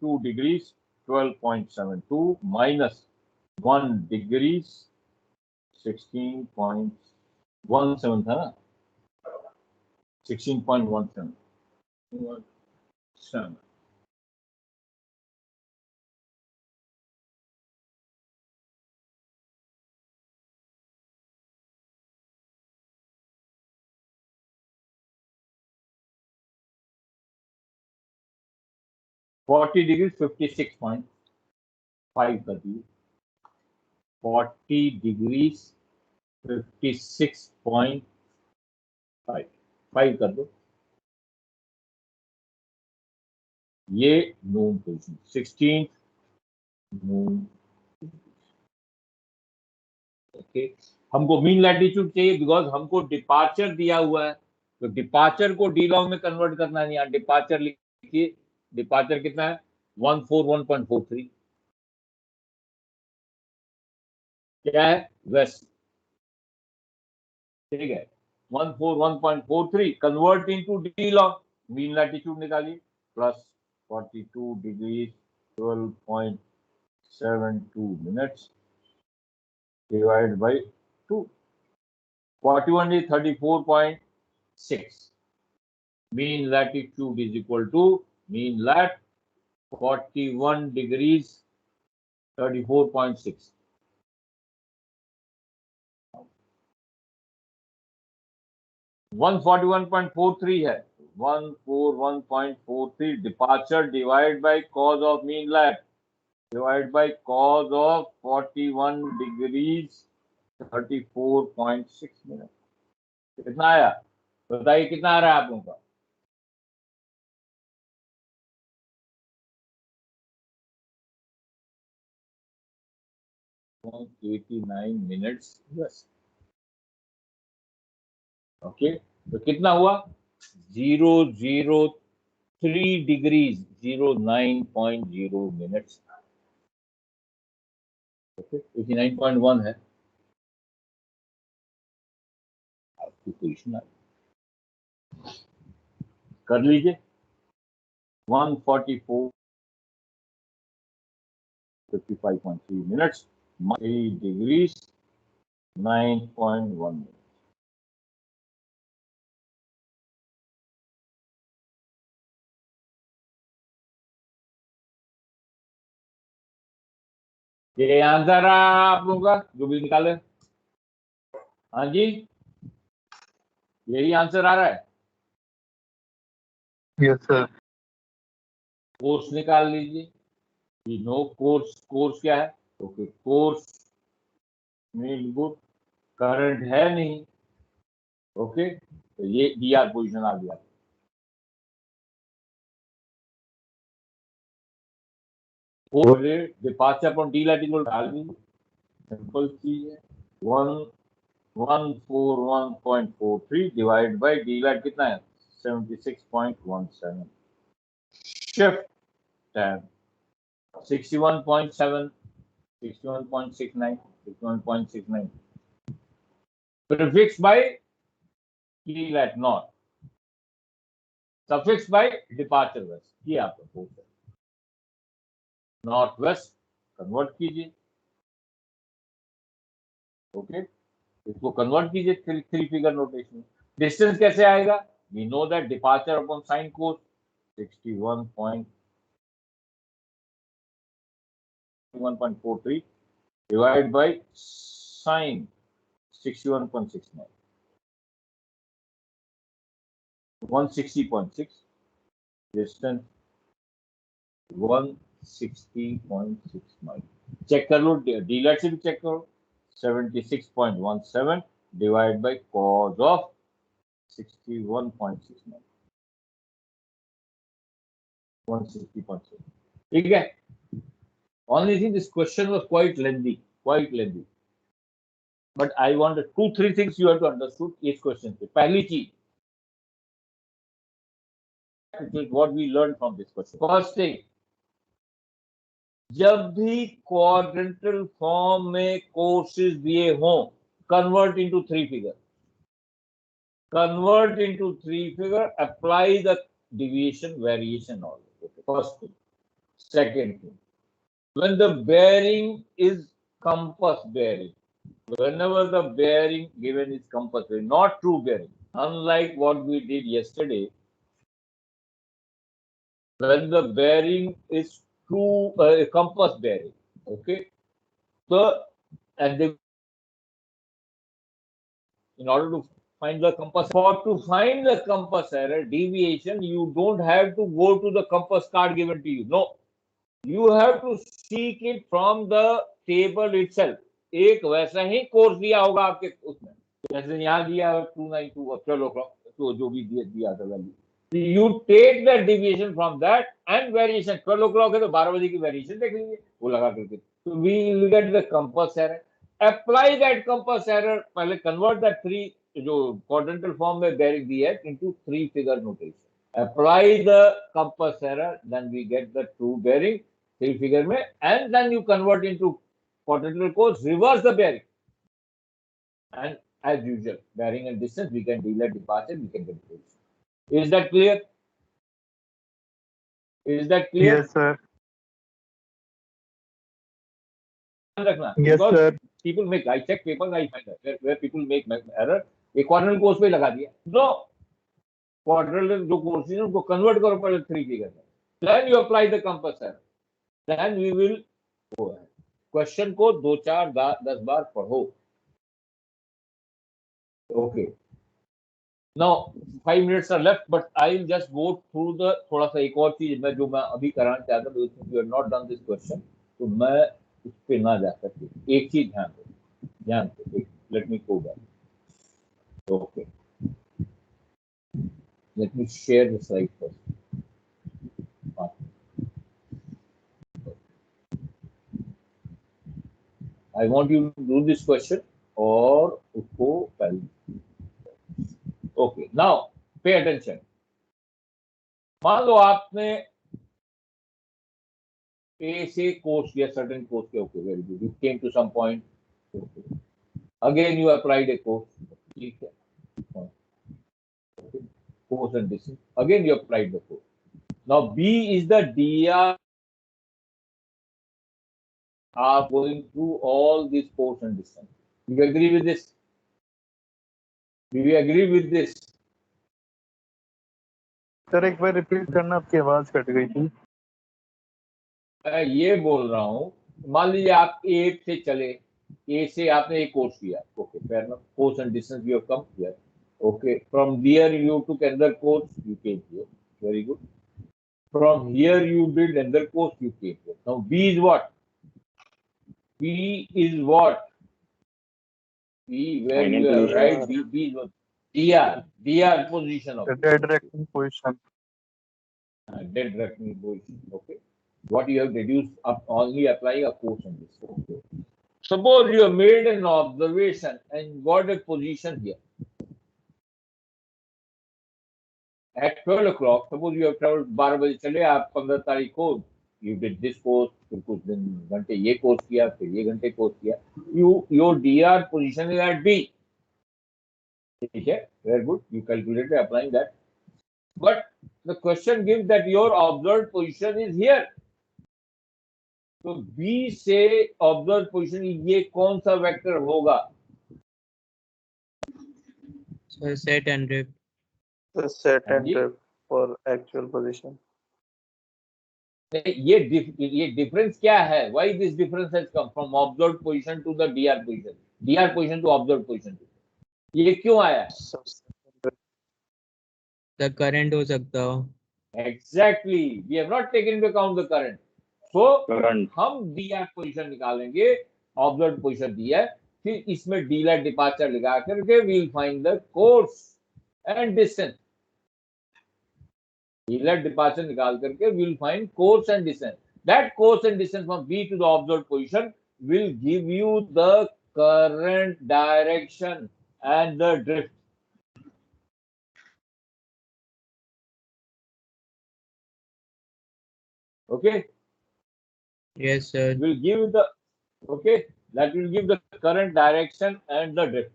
2 डिग्रीज 12.72 माइनस 1 डिग्रीज 16.17 था ना, 16.17 40 डिग्री 56.5 कर दिए, 40 डिग्री 56.5 कर दो, ये नून पोजीशन 16 नून। ओके हमको मीन लैटिट्यूड चाहिए बिकॉज हमको डिपार्चर दिया हुआ है, तो डिपार्चर को डी लॉन्ग में कन्वर्ट करना नहीं, यहाँ डिपार्चर लिखिए, डिपार्चर कितना है 141.43, क्या है वेस्ट। ठीक है 141.43 convert into D long, mean latitude निकालिए, plus 42 degree 12.72 minutes divide by 2, 41 is 34.6, mean latitude is equal to mean lat 41 degrees 34.6, 141.43 है, 141.43 departure divide by cause of mean lat divide by cause of 41 degrees 34.6 minute, कितना आया बताइए, कितना आ रहा है आप लोगों का। 89 मिनट्स बस। ओके तो कितना हुआ 003 डिग्रीज 09.0 मिनट्स। ओके 89.1 है आपकी पोजीशन, कर लीजिए 144 55.3 मिनट्स 3 डिग्रीज 9.1 मिनट। ये आंसर रहा आप लोगों का जो भी निकाले, हाँ जी यही आंसर आ रहा है। Yes, sir. कोर्स निकाल लीजिए, नो कोर्स, कोर्स क्या है, okay course mean good, current है नहीं, ओके, तो ये dr पोजीशन आ गया। Departure from D light equal डाल दी, सिंपल चीज है, 141.43 डिवाइड बाय डी लाइट कितना है 76.17, shift 10, 61.7, 61.69, 61.69, prefixed by D lat north, suffix by departure west, ये आपका कोर्स है। नॉर्थ वेस्ट कन्वर्ट कीजिए, ओके, इसको कन्वर्ट कीजिए थ्री फिगर नोटेशन। डिस्टेंस कैसे आएगा? We know that departure upon sine cos 61.43 divide by sine 61.69, 160.6, distance 160.6 mile. Check कर लो, डीलर से भी चेक करो, 76.17 डिवाइड बाय cos ऑफ 61.69, 160.6, ठीक है। Only thing, this question was quite lengthy, but I wanted 2-3 things you have to understood इस question से। पहली चीज, what we learned from this question, first thing, जब भी क्वाड्रेंटल फॉर्म में कोर्सेज दिए हों, convert into three figure, apply the deviation variation order, first thing. Second thing, when the bearing is compass bearing, whenever the bearing given is compass bearing, not true bearing, unlike what we did yesterday, when the bearing is true compass bearing, okay, so and they, in order to find the compass, to find the compass error deviation, you don't have to go to the compass card given to you, no, you have to seek it from the table itself। एक वैसा ही course दिया होगा आपके उसमें, जैसे यहाँ दिया 292, चलो तो जो भी दिया था value, you take the deviation from that and variation, 12 o'clock है तो 12 बजे की वेरिएशन देख लीजिए, वो लगा करके, तो we will get the compass error, apply that compass error, पहले कन्वर्ट दैट थ्री जो क्वाड्रेंटल फॉर्म में बेरिंग दिया है into three figure notation, apply the compass error, then we get the true bearing three figure में, and then you convert into quadrantal course, reverse the bearing, and as usual, bearing and distance we can delay departure, we can get position. Is that clear? Yes, sir. रखना, Yes, because sir. people make, I check papers, I find that where people make error, एक quadrantal course पे लगा दिया, no, quadrantal जो course है उनको convert करो पहले थ्री फिगर में, then you apply the compass error, then we will go ahead. Question को 2-4-10 बार पढ़ो, okay, now 5 minutes are left, but I will just go through the थोड़ा सा एक और चीज मैं जो मैं अभी कराना चाहता हूँ, you have not done this question, तो मैं उस पे ना जा सकती, एक चीज ध्यान दो, let me go back, okay, let me share the slide first. I want you to do this question और उसको पहले, okay, now pay attention. मान लो आपने ए से कोर्स लिया, सर्टेन कोर्स के, okay, very good, you came to some point, again you applied a course, ठीक है, course and distance, again you applied the course, now B is the dr are going through all these course and distance. Do you agree with this? Sir एक बार repeat करना, आपकी आवाज cut गई थी। मैं ये बोल रहा हूँ, मान लीजिए आप ए से चले, ए से आपने एक कोर्स किया, okay, fair enough, course and distance you have come here, okay, from there you took another course, you came here, very good, from here you did another course, you came here. Now B is what? B, where Final you have position. right, B is what? DR position of The dead reckoning position. dead reckoning position. Okay. What you have deduced up only applying a course on this. Okay. Suppose you have made an observation and got a position here. At 12 o'clock, suppose you have traveled 12 बजे चले आप 15 तारीख को you did this course, फिर कुछ दिन घंटे ये कोर्स किया, फिर ये घंटे कोर्स किया. Your DR position is at B. ठीक है, very good. You calculated applying that. But the question gives that your observed position is here. तो B से observed position ये कौन सा वेक्टर होगा? So set and drift. The set and जी. drift for actual position. ये difference क्या है? Why this difference has come from observed position to the DR position? DR position to observed position. ये क्यों आया? The current हो सकता हो. Exactly. We have not taken into account the current. So Current. हम DR position निकालेंगे, observed position दी है, फिर इसमें delayed departure लगा करके we'll find the course and distance. Delayed departure निकाल करके we'll find course and distance. That course and distance from B to the observed position will give you the current direction and the drift. Okay. Yes, sir. Will give the that will give the current direction and the drift.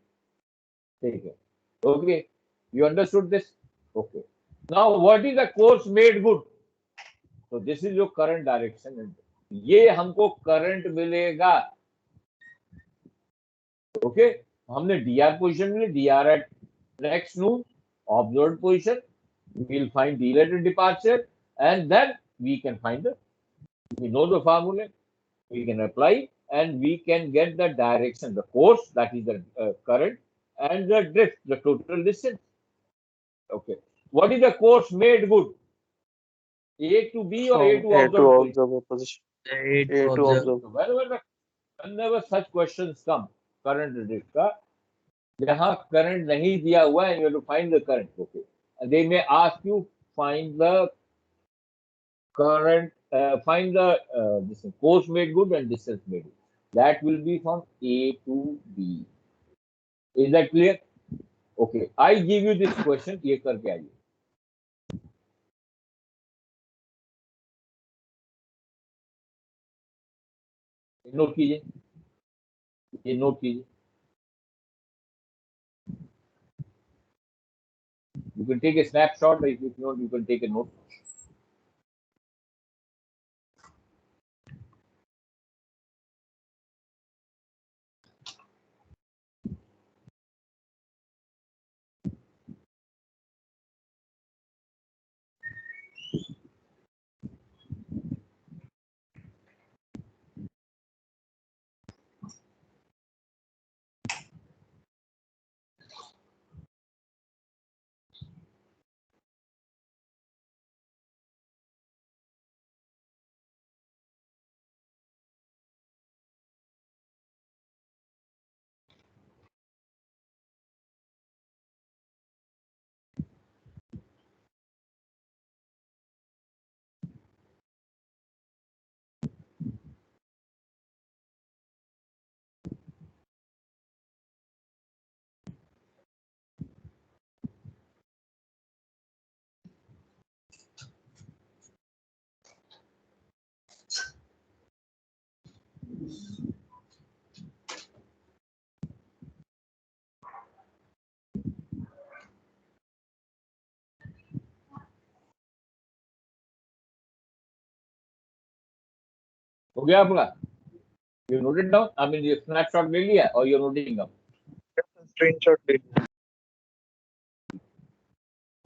Take it. Okay, you understood this? Okay. Now, what is the course made good? So this is your current direction and ये हमको current मिलेगा. Okay, हमने DR position मिले, DR at next noon, observed position. We'll find delayed departure, and then we can find we know the formula. We can apply and we can get the direction, the course, that is the current, and the drift, the total distance. Okay. What is the course made good? A to B or A to observed position? A A to to observe. observe. Whenever such questions come, current and drift का, जहाँ current नहीं दिया हुआ है, you have to find the current. Okay. And they may ask you find the current, find the distance, course made good and distance made good. That will be from A to B. Is that clear? Okay. I give you this question. ये करके आइए. Note कीजिए. ये note कीजिए. You can take a snapshot. If you not, you can take a note. हो गया आपका? You noted down? I mean, ये snapshot ले लिया or you're noting down? Screenshot ले लिया.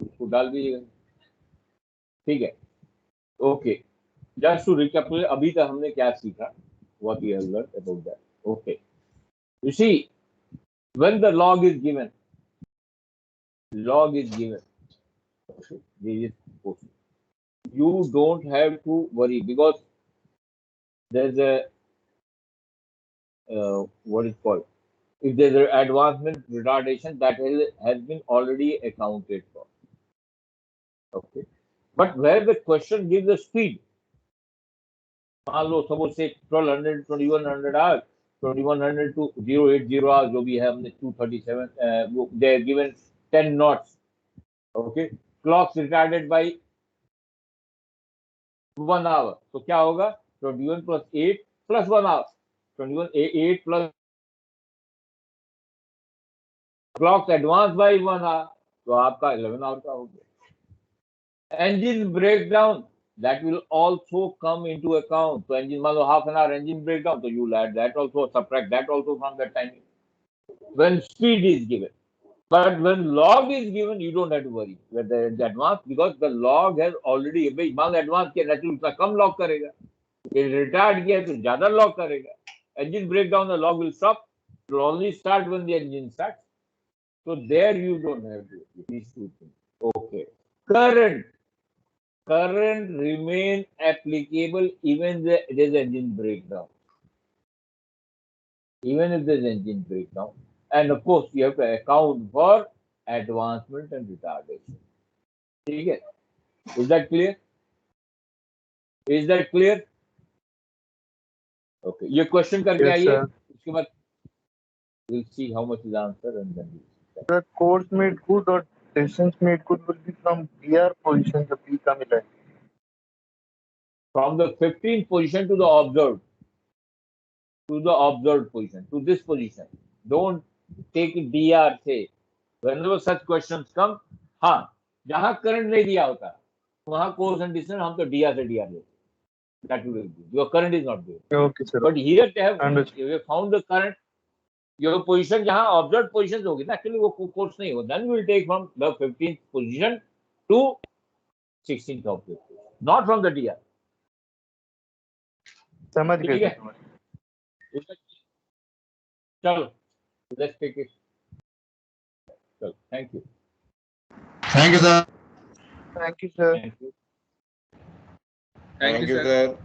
उसको डाल दीजिएगा. ठीक है. Okay. Just to recapitulate, अभी तक हमने क्या सीखा? What we have learned about that. Okay. You see, when the log is given, okay, this is possible. You don't have to worry because there's a what is called if there's an advancement retardation that has been already accounted for. Okay, but where the question gives the speed, मान लो suppose say 1200 2100 hours 2100 to 080 hours जो भी है हमने 237 they are given 10 knots. Okay, clocks retarded by 1 hour, तो क्या होगा 21 plus 8 plus 1 hour 21 8 plus clocks advance by 1 hour, तो आपका 11 hour का हो गया. Engine breakdown, that will also come into account. So engine मान लो half an hour engine breakdown, so you'll add that also, subtract that also from that timing when speed is given. But when log is given, you don't have to worry whether it's advanced, because the log has already, भाई मान लो advance किया naturally उतना कम log करेगा, retard किया तो ज्यादा log करेगा. Engine breakdown, the log will stop, it will only start when the engine starts. So there you don't have to, these two things. Okay, current remain applicable even if there's engine breakdown. Even if there's engine breakdown, and of course you have to account for advancement and retardation. Okay, is that clear? Is that clear? Okay, your question करके Yes, आइए, sir. उसके बाद we'll see how much is the answer and then we'll see. The course made good or distance made good will be from DR position to P का मिला है. From the 15th position to the observed position, to this position. Don't take it DR से. Whenever such questions come, हाँ, जहाँ current नहीं दिया होता, वहाँ course and distance हम तो DR से DR लेते. That will be. Your current is not there. Okay, sir. But here they have, Understood. you have found the current. Your position जहाँ observed positions होगी ना, actually वो course नहीं हो. Then we will take from the 15th position to 16th of the position, not from the DR. समझ ठीक गए. है. चलो, let's take it. चलो, thank you. Thank you, sir. Thank you, sir. Thank you. Thank you, sir.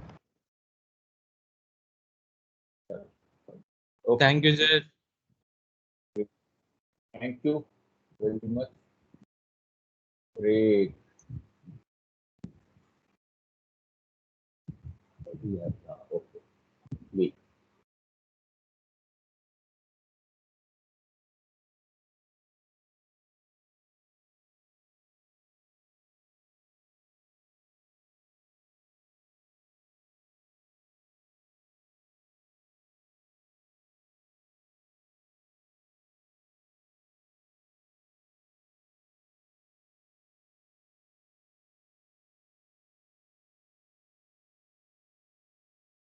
Okay. Thank you, sir. Thank you very much. Great.